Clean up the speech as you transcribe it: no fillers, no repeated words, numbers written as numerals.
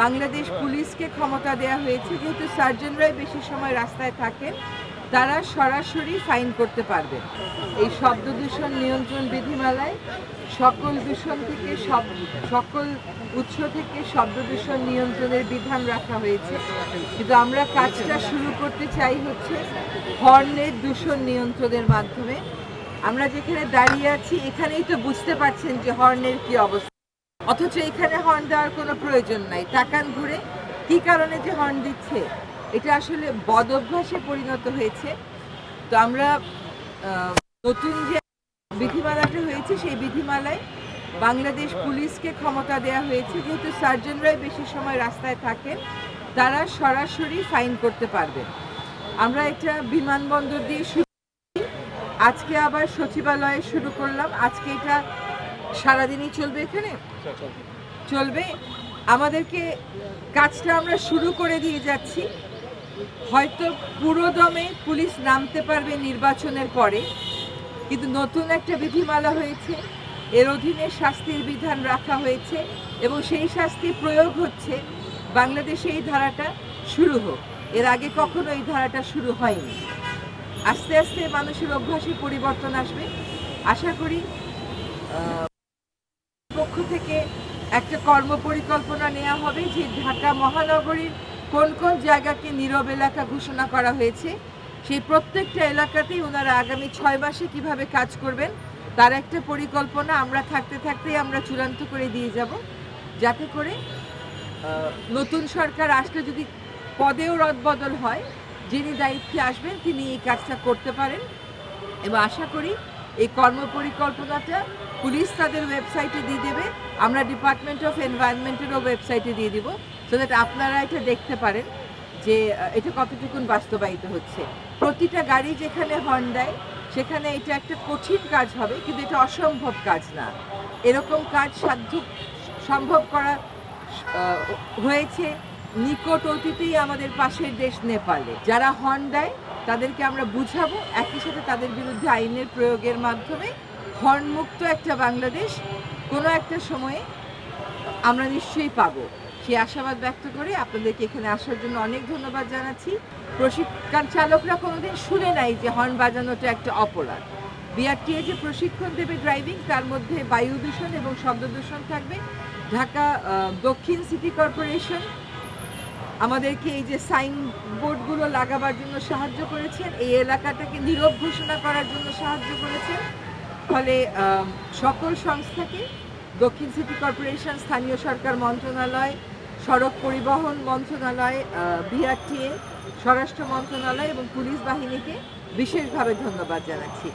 বাংলাদেশ পুলিশকে ক্ষমতা দেওয়া হয়েছে, যেহেতু সার্জনরাই বেশি সময় রাস্তায় থাকেন, তারা সরাসরি ফাইন করতে পারবেন। এই শব্দ দূষণ নিয়ন্ত্রণ বিধিমালায় সকল দূষণ থেকে সকল উৎস থেকে শব্দ দূষণ নিয়ন্ত্রণের বিধান রাখা হয়েছে, কিন্তু আমরা কাজটা শুরু করতে চাই হচ্ছে হর্নের দূষণ নিয়ন্ত্রণের মাধ্যমে। আমরা যেখানে দাঁড়িয়ে আছি এখানেই তো বুঝতে পারছেন যে হর্নের কি অবস্থা, অথচ এখানে হর্ন দেওয়ার কোনো প্রয়োজন নাই। তাকান ঘুরে, কি কারণে যে হর্ন দিচ্ছে, এটা আসলে বদ অভ্যাসে পরিণত হয়েছে। তো আমরা নতুন যে বিধিমালাটা হয়েছে সেই বিধিমালায় বাংলাদেশ পুলিশকে ক্ষমতা দেওয়া হয়েছে, যেহেতু সার্জনরাই বেশি সময় রাস্তায় থাকেন, তারা সরাসরি ফাইন করতে পারবেন। আমরা এটা বিমানবন্দর দিয়ে শুরু, আজকে আবার সচিবালয়ে শুরু করলাম। আজকে এটা সারাদিনই চলবে, এখানে চলবে। আমাদেরকে কাজটা আমরা শুরু করে দিয়ে যাচ্ছি। হয়তো পুরোদমে পুলিশ নামতে পারবে নির্বাচনের পরে, কিন্তু নতুন একটা বিধিমালা হয়েছে, এর অধীনে শাস্তির বিধান রাখা হয়েছে এবং সেই শাস্তি প্রয়োগ হচ্ছে বাংলাদেশে এই ধারাটা শুরু হোক। এর আগে কখনো এই ধারাটা শুরু হয়নি। আস্তে আস্তে মানুষের অভ্যাসে পরিবর্তন আসবে। আশা করি পক্ষ থেকে একটা কর্ম পরিকল্পনা নেওয়া হবে যে ঢাকা মহানগরীর কোন কোন জায়গাকে নীরব এলাকা ঘোষণা করা হয়েছে, সেই প্রত্যেকটা এলাকাতেই ওনারা আগামী 6 মাসে কিভাবে কাজ করবেন তার একটা পরিকল্পনা আমরা থাকতে থাকতেই আমরা চূড়ান্ত করে দিয়ে যাব, যাতে করে নতুন সরকার আসলে যদি পদেও রদবদল হয়, যিনি দায়িত্বে আসবেন তিনি এই কাজটা করতে পারেন। এবং আশা করি এই কর্মপরিকল্পনাটা পুলিশ তাদের ওয়েবসাইটে দিয়ে দেবে, আমরা ডিপার্টমেন্ট অফ এনভায়রনমেন্টেরও ওয়েবসাইটে দিয়ে দিব, সো দ্যাট আপনারা এটা দেখতে পারেন যে এটা কতটুকুন বাস্তবায়িত হচ্ছে। প্রতিটা গাড়ি যেখানে হর্ন দেয় সেখানে এটা একটা কঠিন কাজ হবে, কিন্তু এটা অসম্ভব কাজ না। এরকম কাজ সম্ভব করা হয়েছে নিকট অতীতেই আমাদের পাশের দেশ নেপালে। যারা হর্ন দেয় তাদেরকে আমরা বুঝাবো, একই সাথে তাদের বিরুদ্ধে আইনের প্রয়োগের মাধ্যমে হর্নমুক্ত একটা বাংলাদেশ কোনো একটা সময়ে আমরা নিশ্চয়ই পাবো। সেই আশাবাদ ব্যক্ত করে আপনাদেরকে এখানে আসার জন্য অনেক ধন্যবাদ জানাচ্ছি। প্রশিক্ষণ চালকরা কোনোদিন শুনে নাই যে হর্ন বাজানোটা একটা অপরাধ। বিআরটিএ যে প্রশিক্ষণ দেবে ড্রাইভিং, তার মধ্যে বায়ু দূষণ এবং শব্দ দূষণ থাকবে। ঢাকা দক্ষিণ সিটি কর্পোরেশন আমাদেরকে এই যে সাইনবোর্ডগুলো লাগাবার জন্য সাহায্য করেছেন, এই এলাকাটাকে নীরব ঘোষণা করার জন্য সাহায্য করেছেন। ফলে সকল সংস্থাকে দক্ষিণ সিটি কর্পোরেশন, স্থানীয় সরকার মন্ত্রণালয়, সড়ক পরিবহন মন্ত্রণালয়, বিআরটিএ, স্বরাষ্ট্র মন্ত্রণালয় এবং পুলিশ বাহিনীকে বিশেষভাবে ধন্যবাদ জানাচ্ছি।